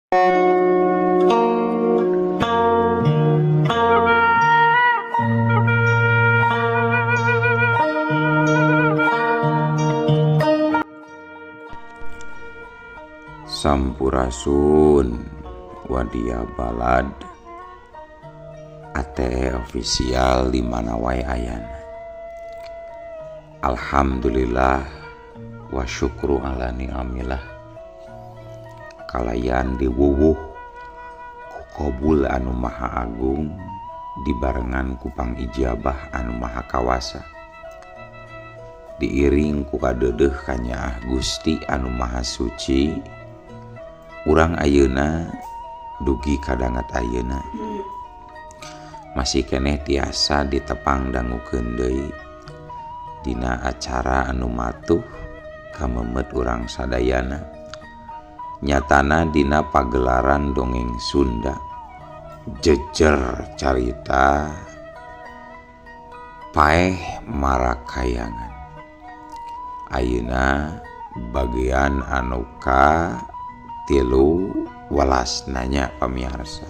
Sampurasun wadia balad ATE official di mana wae ayana. Alhamdulillah wa syukru ala ni'amillah. Kalayan diwuwuh ku qabul anu maha agung dibarengan ku pangijabah anu maha kawasa. Diiring ku kadeudeuh ka Nyaah Gusti anu maha suci. Urang ayeuna dugi kadangat ayeuna masih keneh tiasa ditepang dangukeun deui dina acara anu matuh kamemet urang sadayana, nyatana dina pagelaran dongeng Sunda jejer carita Paeh Marakayangan. Ayeuna bagian anu ka 3 nanya pamiarsa.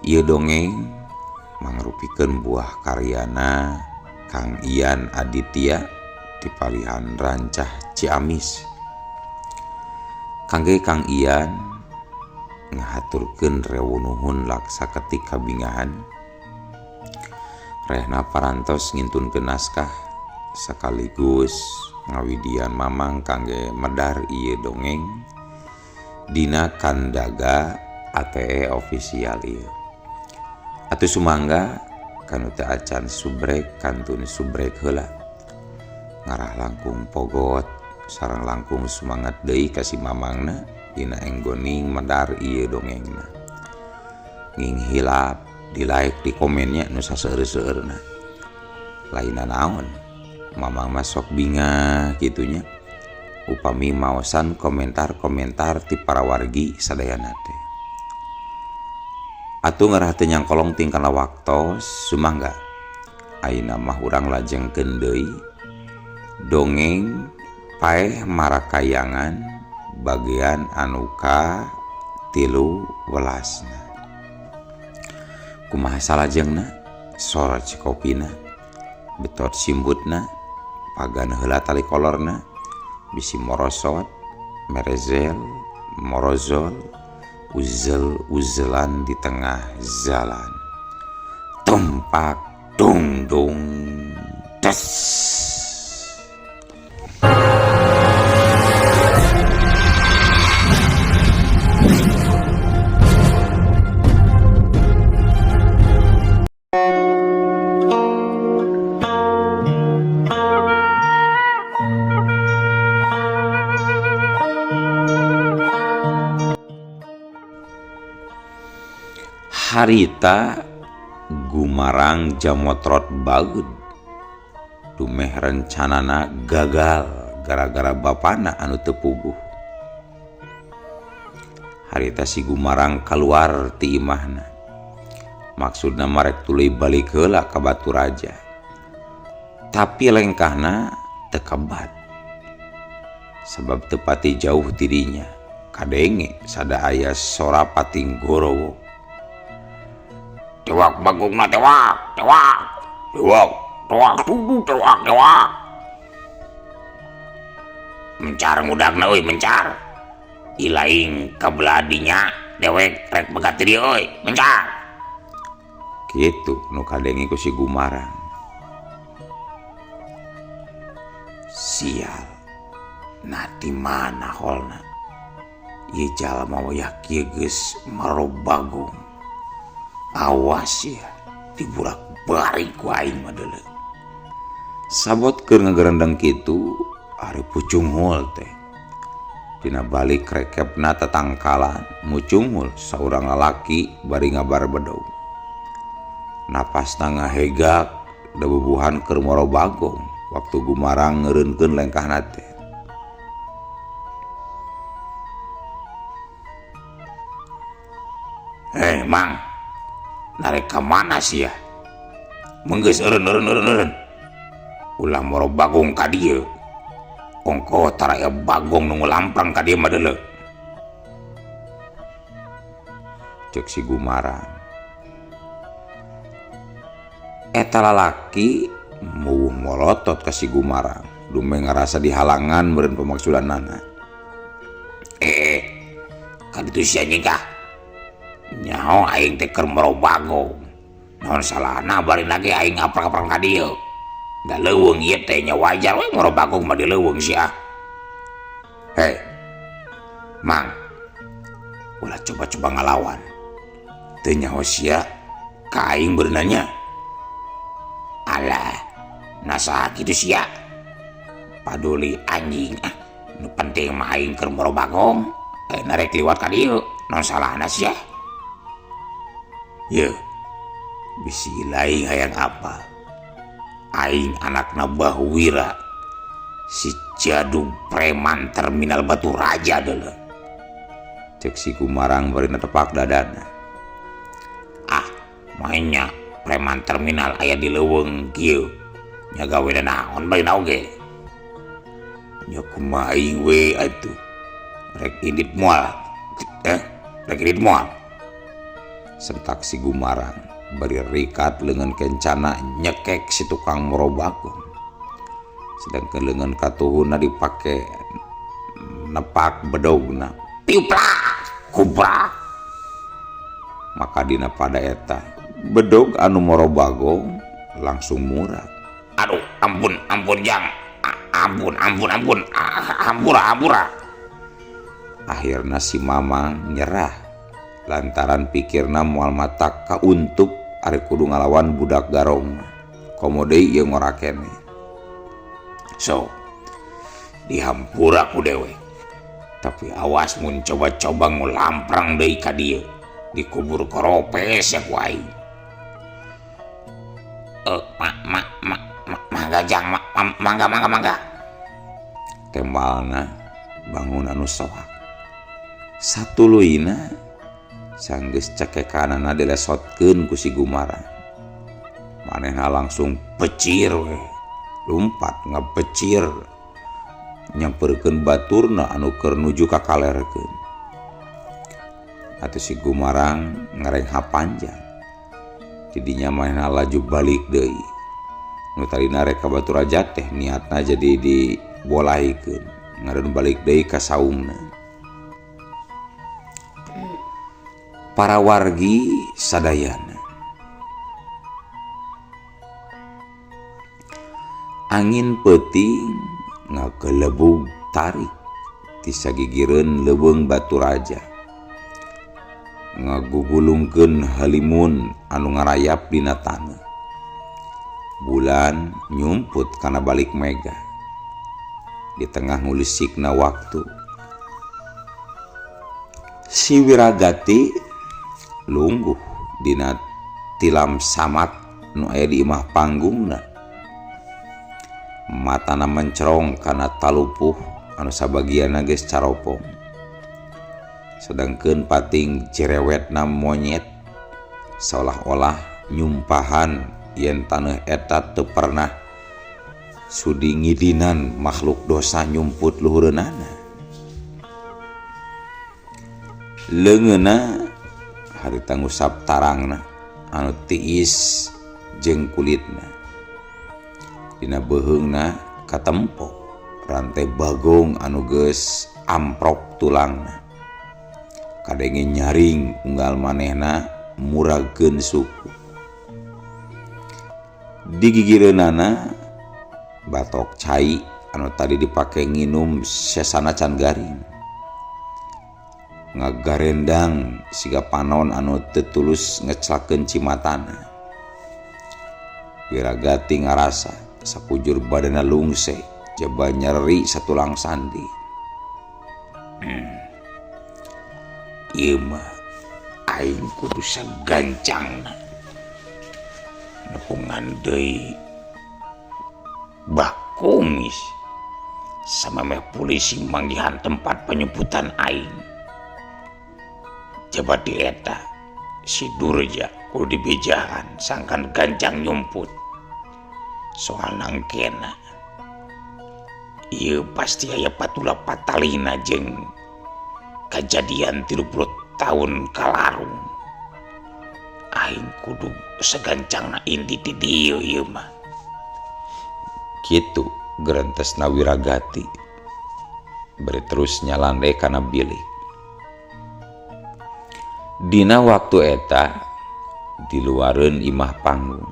Ieu dongeng mangrupikeun buah karyana Kang Ian Aditya di Palihan Rancah Ciamis. Kangge Kang Ian ngahaturkeun rewuh laksa ketika bingahan. Rehna parantos ngintunkeun naskah sekaligus ngawidian mamang kangge medar ieu dongeng dina kandaga ATE official ieu. Atuh sumangga kanu teu acan subrek kantun subrek heula. Ngarah langkung pogot sareng langkung sumangat deui ka si mamangna dina enggoning medar ieu dongengna. Nging hilap di like di komennya nu saseueur-seueurna. Lainna naon? Mamang masok binga gitunya upami maosan komentar-komentar ti para wargi sadayana teh. Atuh ngarah teu nyangkolong tingkana waktos sumangga ayeuna mah urang lajengkeun deui dongeng Paeh Marakayangan bagian anu ka 13. Kumaha salajengna sora cikopina betot simbutna pagan heula tali kolorna bisi morosot merezel morozol uzel-uzelan di tengah jalan tumpak dung dung des. Harita gumarang jamotrot baud dumeh rencanana gagal gara-gara bapana anu teu puguh. Harita si gumarang keluar ti imahna maksudna marek tuluy balik heula ka Baturaja, tapi lengkahna teu kebat sabab teu pati jauh ti dinya kadenge sada aya sora pating gorowo. Tewak bagongna tewak tudu tewak mencar ngudagna euy mencar ilaing kabelah dinya dewek rek begat ti dieu euy mencar kitu nu kadenge ku si gumarang. Sial nati mana holna ieu jalma wayah kieu geus maro bagong. Awas ya diburak bari ku aing mah deuleu. Sabot keur ngagerendeng kitu ari pucunghul teh dina balik rekepna tatangkalan mucunghul saurang lalaki bari ngabar bedog. Napasna ngahegak da bubuhan keur moro bagong waktu gumarang ngeureunkeun lengkahna teh. Mang narek ka mana sih ya? Menggeus eureun. Ulah moro bagong ka dieu. Ongko taraya bagong nu lampang ka dieu mah deuleu. cek si Gumarang. Eta lalaki mau molotot ke si Gumarang, dumeh ngerasa dihalangan meureun pemaksudanana. Kan itu sia nyingkah nyaho aing teh keur merobagong, naon salahna bari lagi aing ngaprak-aprak ka dieu. Da leuweung ieu teh nya wajar we merobagong mah di leuweung sia. Hei Mang, ulah coba-coba ngalawan teu nyaho sia ka aing beunanya. Alah nasaha kitu sia, paduli anjing, nu penting mah aing keur merobagong narek liwat ka dieu, naon salahna sia. Ye, bisi lain hayang apa? Aing anakna Bahwira, si jadung preman terminal Batu Raja deuleu. Cek si Gumarang bari netepak dadana. Mainnya preman terminal aya di leuweung kieu, nya gawe naon bari naoge. Nya kumaha aing we atuh. Rek indit moal, rek indit moal. Sentak si Gumarang bari rikat leungeun kencana nyekek si tukang merobagong. Sedangkan leungeun katuhuna dipake nepak bedogna. Tiuplah, kubrak. Maka dina pada eta bedog anu merobagong langsung murah. Aduh, ampun Jang. Ampun. Hampura. Akhirna si Mamang nyerah lantaran pikirna moal matak ka untuk ari kudu ngalawan budak garong. Komo deui ieu ngora kene. So, dihampura ku dewe. Tapi awas mun coba-coba ngulamprang deui ka dieu. Dikubur koropes ya ku aing. Mangga Jang, mangga. Tembalna bangun anu soak. Satuluina sanggeus cekekanana dilesotkeun ku si Gumarang. Manehna langsung pecir we, lumpat ngapecir nyamperkeun baturna anu keur nuju ka kalerkeun. Atuh si Gumarang ngarengha panjang. Tidinya manehna laju balik deui. Nu tadina rek ka Batu Raja teh niatna jadi dibolahikeun, ngareun balik deui ka saungna. Para wargi sadayana. Angin peuting ngakelebug tarik ti sagigireun leuweung Batu Raja. Ngagugulungkeun halimun anu ngarayap dina taneuh. Bulan nyumput kana balik mega. Di tengah ngulisikna waktu. Si Wiragati lungguh dina tilam samat nu aya di imah panggungna. Matana mencrong kana talupuh anu sabagianna geus caropong. Sedangkeun pating cerewetna monyet seolah-olah nyumpahan yen taneuh eta teu pernah sudi ngidinan makhluk dosa nyumput luhureunana. Leungeunna harita ngusap tarangna anu tiis jeung kulitna. Dina beuheungna katempo rantai bagong anu geus amprok tulangna. Kadenge nyaring unggal manehna muragkeun suku. Di gigireunana batok cai anu tadi dipake nginum sesana can garing. Ngagarendang siga panon anu teu tulus ngeclakeun cimatana. Wiragati ngarasa sakujur badanna lungse, jaba nyeri satulang sandi. Ieu mah aing kudu sagancangna. Nepungan deui Bakumis samemeh polisi manggihan tempat penyebutan aing. Jabat di eta si Durja kudu dibejahan sangkan gancang nyumput. Soal nangkena ieu pasti aya patula patalina jeung kejadian 30 tahun kalarung. aing kudu segancangna inti ti dieu ieu mah. Kitu gerentesna Wiragati bari terus nyalande kana bilik. Dina waktu eta di luareun imah panggung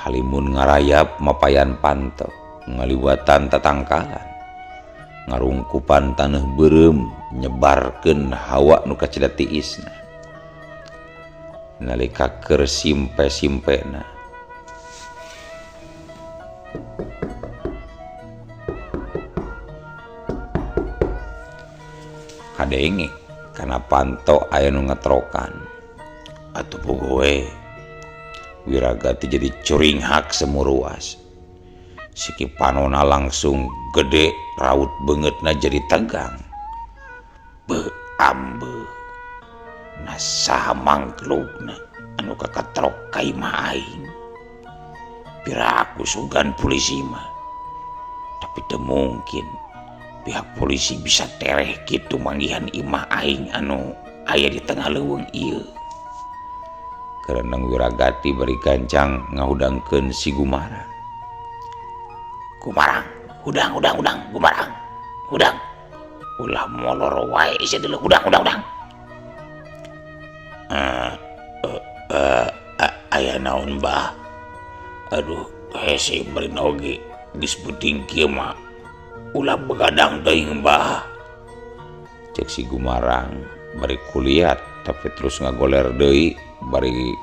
halimun ngarayap mapayan panto ngaliwatan tatangkalan ngarungkupan taneuh beureum nyebarkeun hawa nu kacida tiisna. Nalika keur simpe-simpena kadenge kana panto aya nu ngetrokan. Atuh puguh Wiragati jadi curinghak semuruas. Siki panona langsung gede, raut beungeutna jadi tegang. Beuh ambe na saha mangklugna anu kakatrok ka imah aing. Piraku sugan polisi mah, tapi teu mungkin pihak polisi bisa tereh kitu manggihan imah aing anu aya di tengah leuweung ieu. Kerenang Wiragati bari gancang ngahudangkeun si Gumarang. Gumarang, hudang, Gumarang, hudang. Ulah molor wae sia deuleu hudang. Aya naon Mbah? Aduh, hese bari oge geus penting kieu mah. Ulah begadang teuing Mbah. Cek si Gumarang bari kulihat tapi terus ngagoler deui bari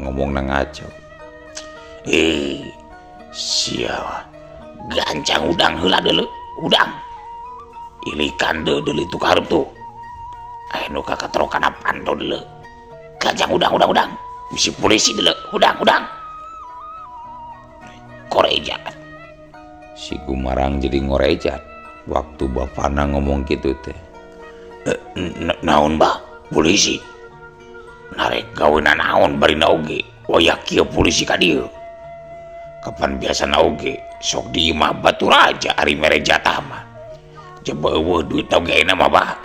ngomongna ngaco. Sia gancang udang heula deuleu, udang. Ilikan deuleu itu ka hareup tuh. Aya nu kakatrokan panto deuleu. Gancang udang. Misi polisi deuleu, udang. Korejat. Si Gumarang jadi ngorejat waktu bapana ngomong gitu teh. Naon Mbah? Polisi? Narek gaweuna naon bari oge wayah kieu polisi ka dieu. Kapan biasana oge sok di imah Batu Raja ari mere jatah mah. Coba eueuh duit oge na mah Bah.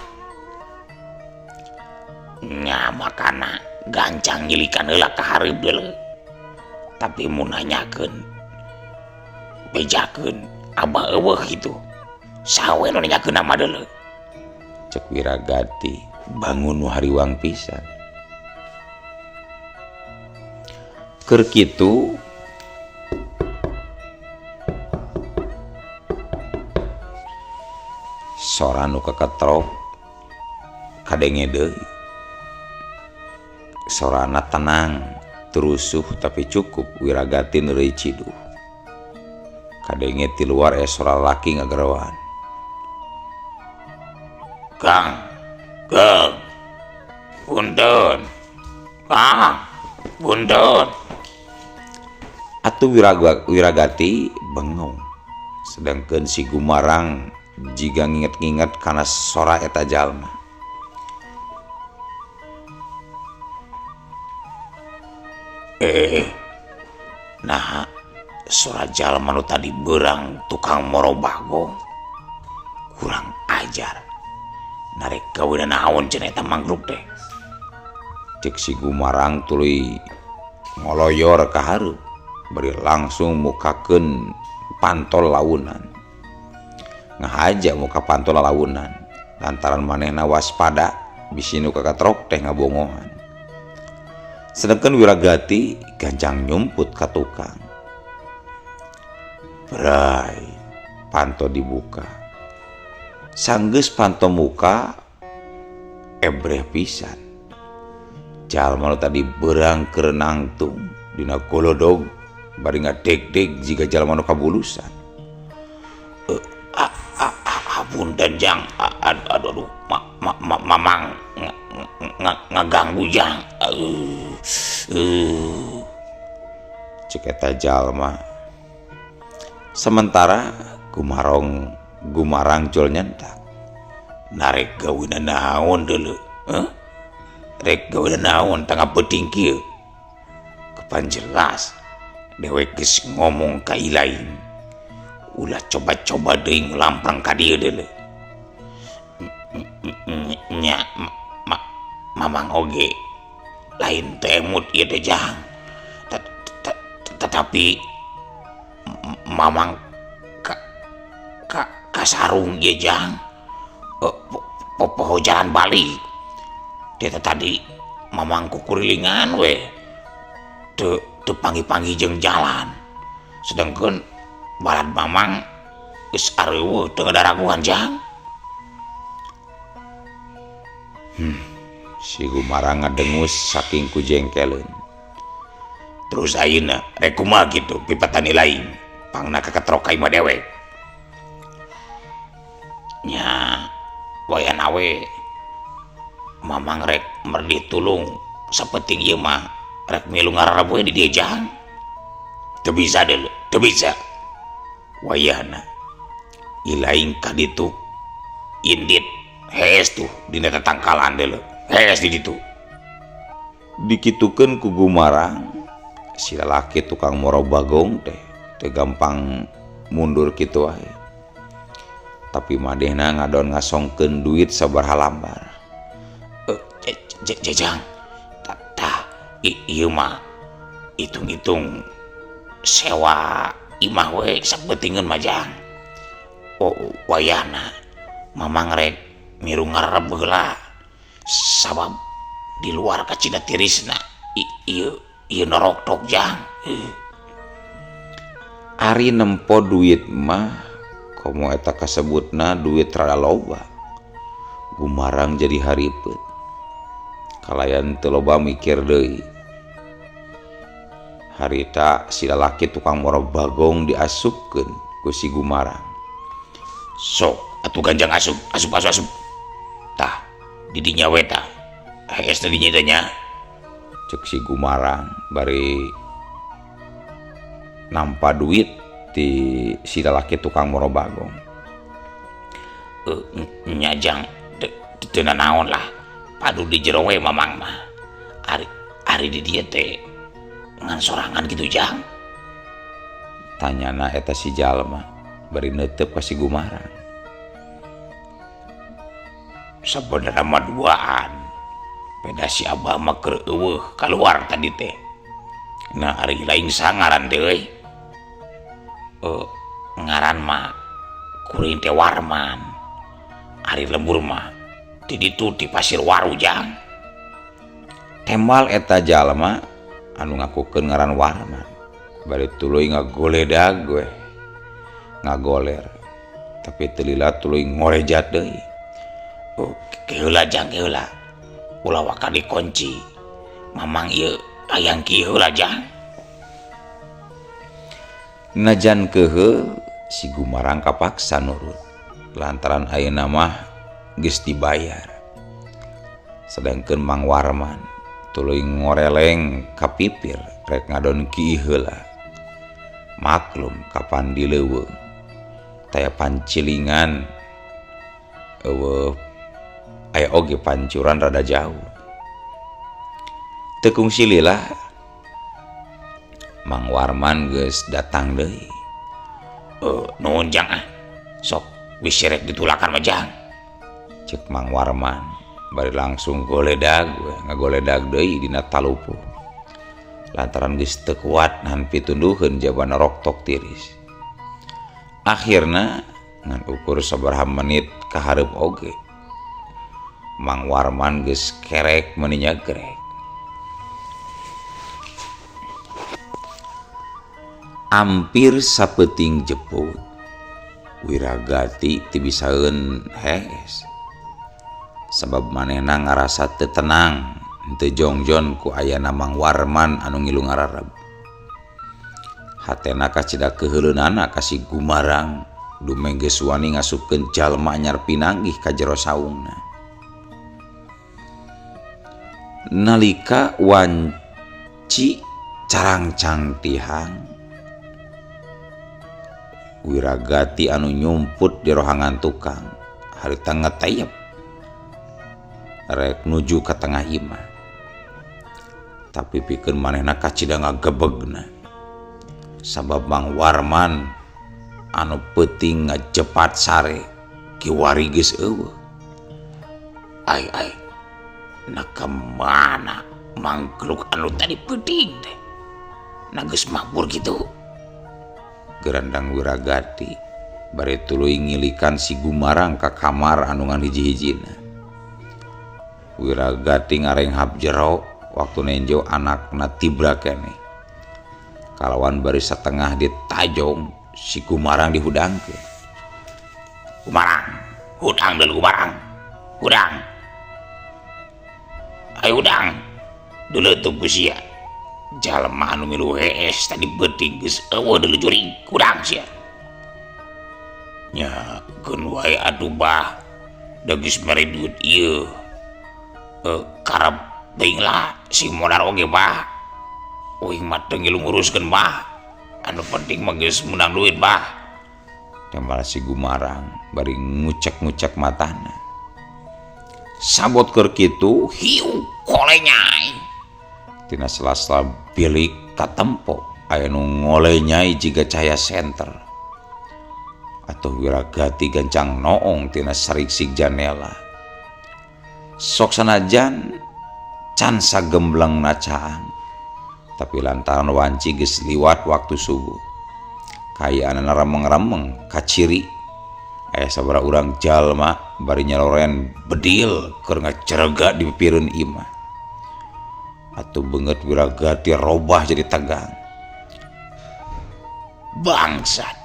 Nya makana gancang nyilikan heula ka hareup deuleu. Tapi mun nanyakeun bejakeun abah eueuh kitu. Sawe nu nanyakeun mah deuleu. Cek Wiragati bangun nu hariwang pisan. Keur kitu sora nu kakatrok kadenge deui. Sorana tenang, terusuh tapi cukup Wiragati neureuy ciduh. Kadenge ti luar sora laki ngagerowan. Kang, punten. Atuh Wiragati bengong. Sedangkeun si Gumarang jiga nginget-nginget kana sora eta jalma. Nah, sora jalma nu tadi beurang tukang moro bagong. Kurang ajar. Narek gaweuna naon cenah eta mangruk teh. Cek si Gumarang tuluy ngoloyor ka hareup bari langsung mukakeun pantol launan. Ngahaja muka pantol launan lantaran manehna waspada bisi nu kakatrok teh ngabongohan. Sedangkan Wiragati gancang nyumput ka tukang. Brai, panto dibuka. Sanggeus panto muka ebreh pisan. Jalma nu tadi beurang keur nangtung dina golodog bari ngadeg-deg jiga jalma nu kabulusan. Punten Jang, aduh, mamang ngaganggu Jang. Cek eta jalma. Sementara Gumarang cul nyentak. Narek gaweuna naon deuleu? Rek gaweuna naon tangga peuting kieu? Kapan jelas dewek geus ngomong ka ilain. Ulah coba-coba deui nglampang ka dieu deuleu. Nya mamang oge lain temut ieu teh Jang. Tetapi mamang ka sarung ieu Jang. Poho jalan balik. Dia tadi mamang kukurilingan we. Teu panggi-panggi jeung jalan. Sedangkan balad mamang geus areueuh teu ngada Jang. Si Gumarang ngadengus saking kujengkeleun. Terus ayeuna rek kumaha kitu pipatani lain pangna kaketrok ka imah dewek. Nya wayan awe mamang rek merdi tulung sapenting ieu mah rek milu ngararab we di dieu Jang. Teu bisa deuleu, teu bisa. Wayahna ilaing ka ditu indit hees tuh dina tatangkalan deuleu. Hees di ditu. Dikitukeun ku Gumarang, si lalaki tukang moro bagong teh gampang mundur kitu wae. Tapi madehna ngadon ngasongkeun duit sabaraha lambar. Jang, ieu mah hitung-hitung sewa imah we sapentingeun mah Jang. Wayahna mamang rek miru ngarep heula sabab di luar kacida tirisna ieu norok Jang. Ari nempo duit mah komo eta kasebutna duit rada loba. Gumarang jadi haripet. Kalayan teu loba mikir deui. Harita si lalaki tukang moro bagong diasupkeun ku si Gumarang. Sok atuh Ganjang asup. Tah di dinya we tah. Hees teh dinya nya. Cek si Gumarang bari nampa duit ti si lalaki tukang moro bagong. Nya Jang teu naon lah. Padu di jero we mamang mah. Ari di dieu teh ngan sorangan gitu Jang. Tanyana eta si jalma bari neuteup ka si Gumarang. Sabenerna mah duaan. Beda si Abah mah keur eueuh kaluar tadi teh. Nah ari lain sangaran deui. Ngaran mah kuring teh Warman. Ari lembur mah di ditu di Pasir Waru Jang. Tembal eta jalma anu ngakukeun ngaran Warman. Bari tuluy ngagoledag we. Ngagoler. Tapi teu lila tuluy ngorejat deui. Keheula Jang keheula. Ulah waka dikunci. Mamang ieu hayang kieu heula Jang. Najan kehe si Gumarang kapaksa nurut. Lantaran ayeuna mah geus dibayar. Sedangkeun Mang Warman tuluy ngoreleng ka pipir rek ngadon kieu heula. Maklum kapan dileuweung. Taya pancilingan eueuh aya oge pancuran rada jauh. Teu kungsi lila Mang Warman geus datang deui. Nuhun Jang sok wis rek ditulakan mah Jang. Cek Mang Warman bari langsung goledag we ngagoledag deui dina talupuh. Lantaran geus teu kuat nahan pitunduheun jabana roktok tiris. Akhirna ngan ukur sabaraha menit kahareup oge Mang Warman geus kerek meuni nyagrek. Ampir sapeuting jeput Wiragati teu bisaeun hees. Sabab manehna ngarasa teu tenang teu jongjon ku ayana Mang Warman anu ngilu ngararab. Hatena kacida keheuleunan ka si Gumarang dumeng geus wani ngasupkeun jalma anyar pinanggih ka jero saungna. Nalika wanci carang-cang tihang Wiragati anu nyumput di rohangan tukang harita ngetayep rek nuju ka tengah imah. Tapi pikeun manehna kacida ngagebegna sabab Mang Warman anu peuting ngajepat sare kiwari geus eueuh. Ai na kemana mangkluk anu tadi peding teh nages mabur gitu. Gerandang Wiragati bari tuluy ngilikan si Gumarang ka kamar anu ngan hiji-hijina. Wiragati ngarenghap jero waktu nenjo anakna tibra keneh. Kalawan bari satengah ditajong si Gumarang dihudangkeun. Gumarang, hudang dulu Gumarang. Hudang. Ayo hudang. Dulu tunggu sia. Jalma anu milu hees tadi beting geus eueuh dulu juring. Hudang sia. Nya keun wae atuh bah. Da geus mere duit ieu. Karep teuing lah si modal oge bah. Uing mah teu ngilu nguruskeun bah. Anu penting mah geus menang duit bah. Tembal si Gumarang bari ngucek-ngucek matana. Sabot keur kitu Hiu kolenyai. tina sela-sela bilik katempo aya nu ngolenyai jiga cahaya senter. Atuh Wiragati gancang noong tina sariksik janela. Sok sanajan can sagembleng nacaang, tapi lantaran wanci geus liwat waktu subuh. Kayaanana remeng-remeng kaciri aya sabaraha urang jalma bari nyaloren bedil keur ngacerega di pipireun imah. Atuh beungeut Wiragati robah jadi tegang. Bangsat.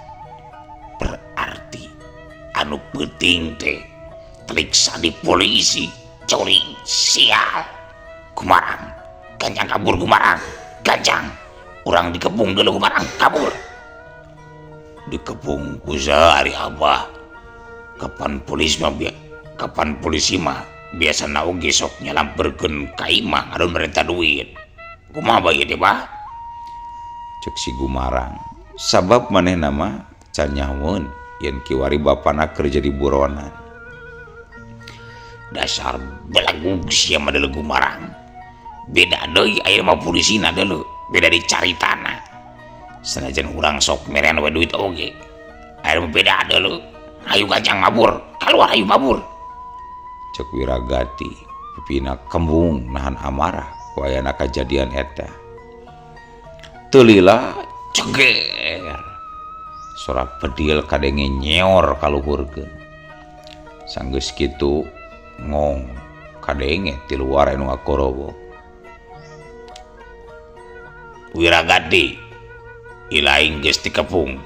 Berarti anu penting teh teriksa di polisi. Curi sial. Gumarang, gancang kabur Gumarang. Gancang. Urang dikepung dulu Gumarang, kabur. Dikepung ku sehari abah. Kapan polisi mah biasa oge sok nyalamperkeun ka imah aron merenta duit. Kumaha bae teh bah? Cek si Gumarang, sabab manehna mah can nyahoeun yen kiwari bapana kerja di buronan. Dasar belagu sia mah deuleu Gumarang. Beda deui aya mah polisina deuleu, beda di caritana. Sanajan urang sok merean we duit oge. Aya mah beda deuleu. Ayo gancang mabur, keluar ayo mabur. Cek Wiragati pipina kembung nahan amarah ku ayana kajadian eta. Teu lila Ceger. sora pedil kadenge nyeor kaluhurkeun. Sanggeus kitu ngong kadenge ti luar anu ngakorobo. Wiragati, ilaing geus dikepung.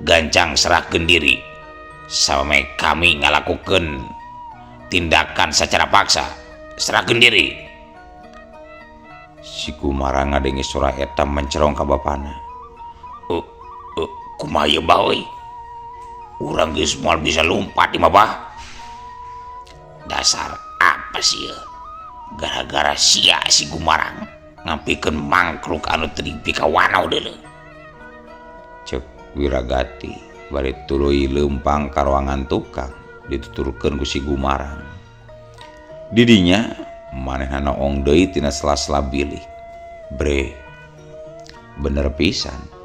Gancang serahkeun diri. Sampai kami ngalakukeun tindakan secara paksa. Serahkeun diri. Si Gumarang ngadenge surah eta mencerong ka bapana. Kumaha ieu bah euy? Urang geus moal bisa lumpat imah bah. Dasar apa sih ieu? Gara-gara sia si Gumarang ngampikeun mangkluk anu teu dipikawanau deuleu. Cek Wiragati bari tuluy leumpang ka ruangan tukang dituturkeun ku si Gumarang. Didinya manehna noong deui tina sela-sela bilik. Bre, bener pisan.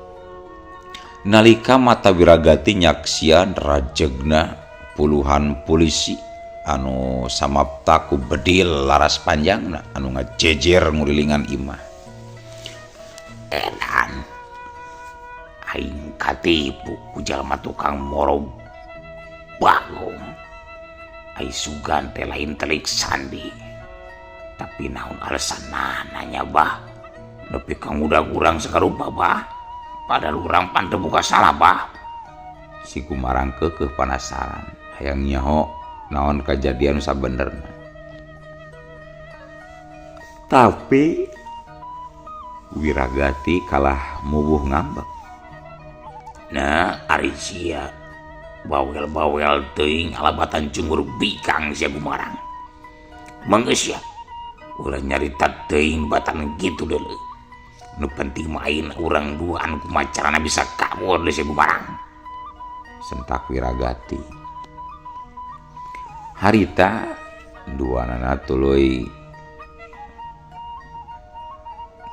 Nalika mata Wiragati nyaksian rajegna puluhan polisi anu samapta ku bedil laras panjangna anu ngajejer ngurilingan imah. Edan aing katipu ku jalma tukang moro bagong. Ai sugan teh lain telik sandi. Tapi naon alesanna nanya bah? Nepi kang udah urang sakarupa bah? Padahal urang pan teu boga salah bah. Si Gumarang keukeuh panasaran hayang nyaho naon kajadian sabenerna. Tapi Wiragati kalah mubuh ngambek. Nah, ari sia bawel-bawel teuing alabatan cungur bikang sia Gumarang. Manggeus ya, ulah nyarita teuing batan gitu deuleu. Nu penting main urang duaan kumacarana bisa kabur deui sia Gumarang. Sentak Wiragati. Harita duanana tuluy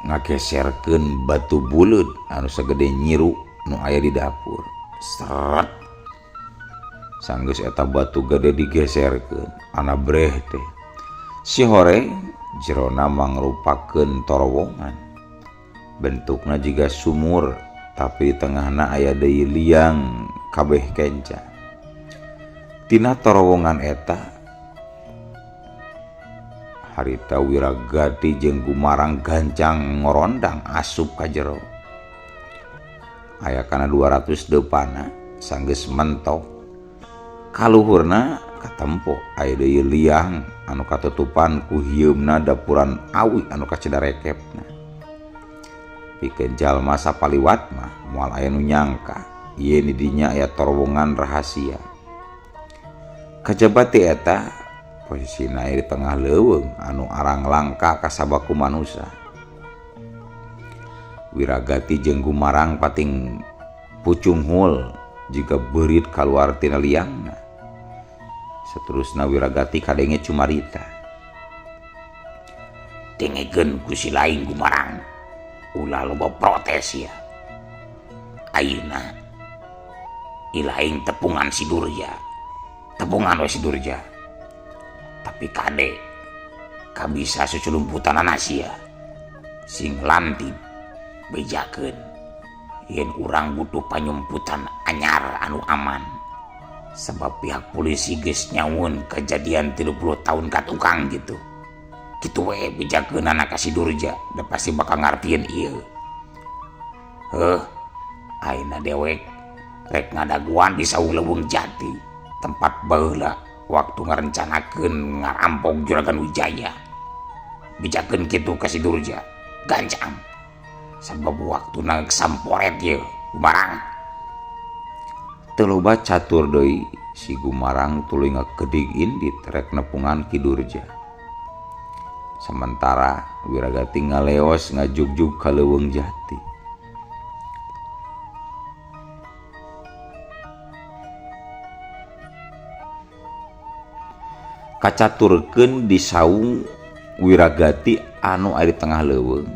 ngageserkeun batu buleud anu sagede nyiru nu aya di dapur. Seret. Sanggeus eta batu gede digeserkeun, anabreh teh Si hore jerona mangrupakeun terowongan. Bentukna juga sumur, tapi di tengahna aya deui liang kabeh kenca. Tina terowongan eta harita Wiragati jeung Gumarang gancang ngorondang asup ka jero. Aya kana 200 deupana sanggeus mentok. Kaluhurna katempo aya deui liang anu katutupan ku hieumna dapuran awi anu kacedarekepna. Pikeun jalma sapaliwat mah moal aya nu nyangka ieu di dinya aya terowongan rahasia. Kajaba ti eta posisina aya di tengah leuweung anu arang langka ka sabaku manusia. Wiragati jeung Gumarang pating pucung hul jiga beurit kaluar tina liangna. Saterusna Wiragati kadenge cumarita. Dengekeun ku si lain Gumarang, ulah loba protes ya. Ayeuna ilaing tepungan si Durja, tepungan we si Durja. Tapi kade kabisa suculumputan anasia sing lantip bejakeun yen urang butuh panyumputan anyar anu aman. Sebab pihak polisi geus nyawun kejadian 30 tahun katukang gitu. Kitu we bejakeun anak si Durja, da pasti bakal ngartieun ieu. Ayeuna dewek rek ngadaguan di Sauleuweung Jati, tempat baheula waktu ngarencanakeun ngarampok Juragan Wijaya. Bijakeun kitu ka si Durja, gancang. Sabab waktuna samporet ye Gumarang. Teu loba catur deui si Gumarang tuluy ngakedig indit rek nepungan ki Durja. Sementara Wiragati ngaleos ngajugjug ka Leuweung Jati. Kacaturkeun di saung Wiragati anu aya di tengah leuweung.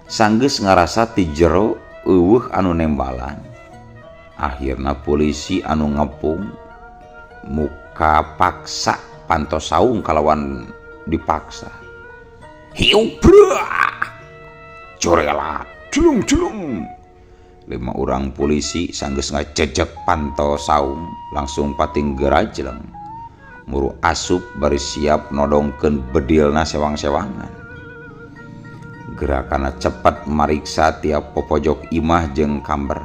Sanggeus ngarasa ti jero eueuh anu nembalan. Akhirna polisi anu ngepung muka paksa pantos saung kalawan dipaksa. Hiu bra, corela, culung. 5 urang polisi sanggeus ngacejek pantos saung langsung pating gerajleng. Muru asup bari siap nodongkeun bedilna sewang-sewangan. Gerakana cepat mariksa tiap popojok imah jeung kamber.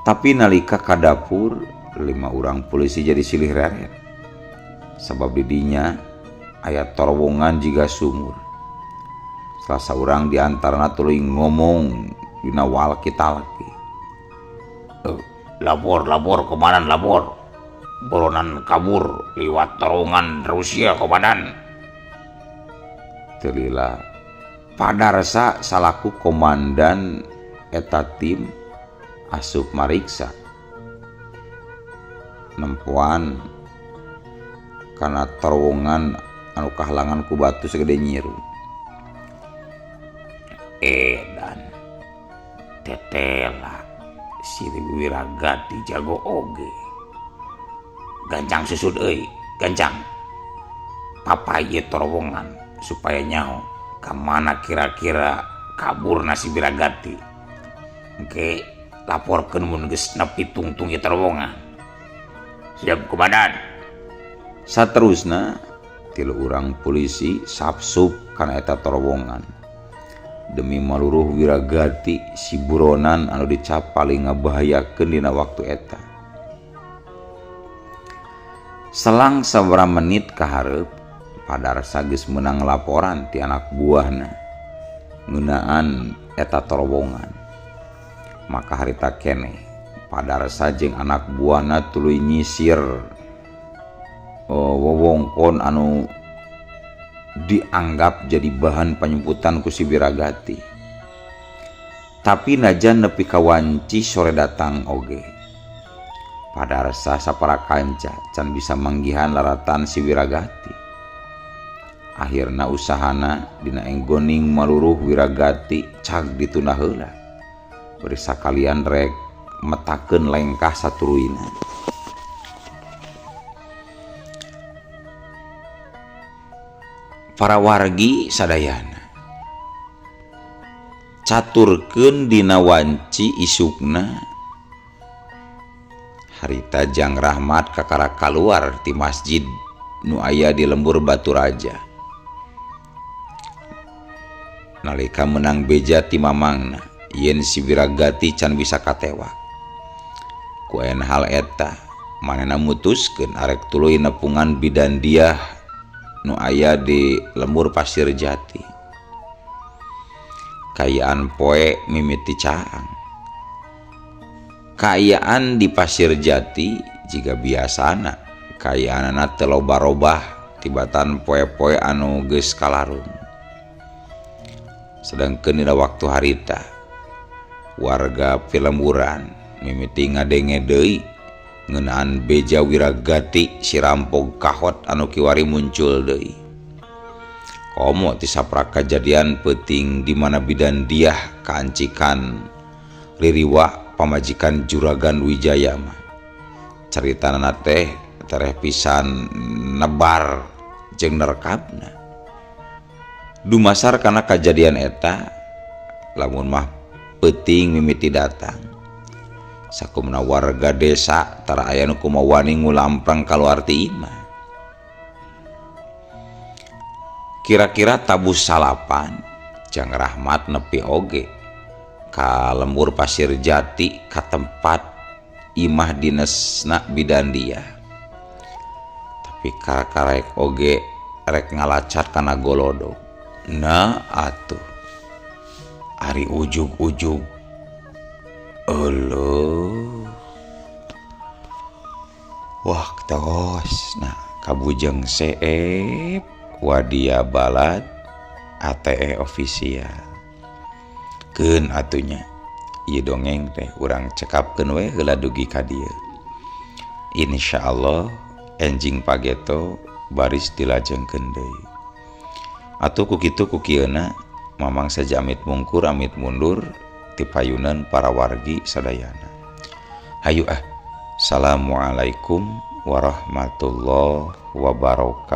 Tapi nalika ka dapur 5 urang polisi jadi silih reret. Sabab di dinya aya terowongan jiga sumur. Salah saurang di antarana tuluy ngomong dina walki-talki. Labor komandan labor. Boronan kabur liwat terowongan Rusia komandan. Telila padarsa salaku komandan eta tim asup mariksa nempuan kana terowongan anu kahalangan ku batu segede nyiru. Dan tetela si Wiragati jago oge. Gancang susud euy, gancang. Papa ieu terowongan supaya nyaho ka mana kira-kira kaburna si Wiragati. Engke laporkeun mun geus nepi tungtung ieu terowongan. Siap komandan. Saterusna 3 urang polisi sapsup kana eta terowongan. Demi maluruh Wiragati si buronan anu dicap paling ngabahayakeun dina waktu eta. Selang sabaraha menit kahareup padarsa geus meunang laporan ti anak buahna ngeunaan eta terowongan. Maka harita keneh padarsa jeung anak buahna tuluy nyisir wewengkon anu dianggap jadi bahan penyemputan ku si Wiragati. Tapi najan nepi ka wanci sore datang oge. Padarsa sapara kanca can bisa manggihan laratan si Wiragati. Akhirna usahana dina enggoning maluruh Wiragati cag dituna heula. Bari sakalian rek metakeun lengkah saturuyna. para wargi sadayana caturkeun dina wanci isukna harita Jang Rahmat kakara kaluar ti masjid nu aya di lembur Baturaja. Nalika menang beja ti mamangna yen si Wiragati can bisa katewak ku ayeuna hal eta manehna mutuskeun arek tuluy nepungan bidan diah nu aya di lembur Pasir Jati. Kayaan poe mimiti caang. Kayaan di Pasir Jati jika biasana kayaanana teu loba-robah tibatan poe-poe anu geus kalarung. Sedangkeun dina waktu harita warga Pilemburan mimiti ngadenge deui ngeunaan beja Wiragati si rampog kahot anu kiwari muncul deui. Komo ti sapraka kajadian peuting di mana bidan diah kaancikan ririwa pamajikan Juragan Wijaya mah. Caritanana teh tereh pisan nebar jeung nerekapna. Dumasar kana kajadian eta lamun mah peuting mimiti datang sakumna warga desa tara aya nu kumaha wani ngulamprang kaluar ti imah. Kira-kira tabu salapan Jang Rahmat nepi oge ka lembur Pasir Jati ka tempat imah dinesna bidan dia. Tapi karek oge rek ngalacat kana golodog. Nah atuh ari ujug-ujug eueuh wah tos nah kabujeng seep wadia balad ATE official keun atunya ieu dongeng teh urang cekapkeun we heula dugi ka dieu. Insyaallah enjing pageto baris dilajengkeun deui. Atuh ku kitu ku kieuna mamang saja amit mungkur amit mundur ti payunan para wargi sadayana. Hayu Assalamualaikum warahmatullahi wabarakatuh.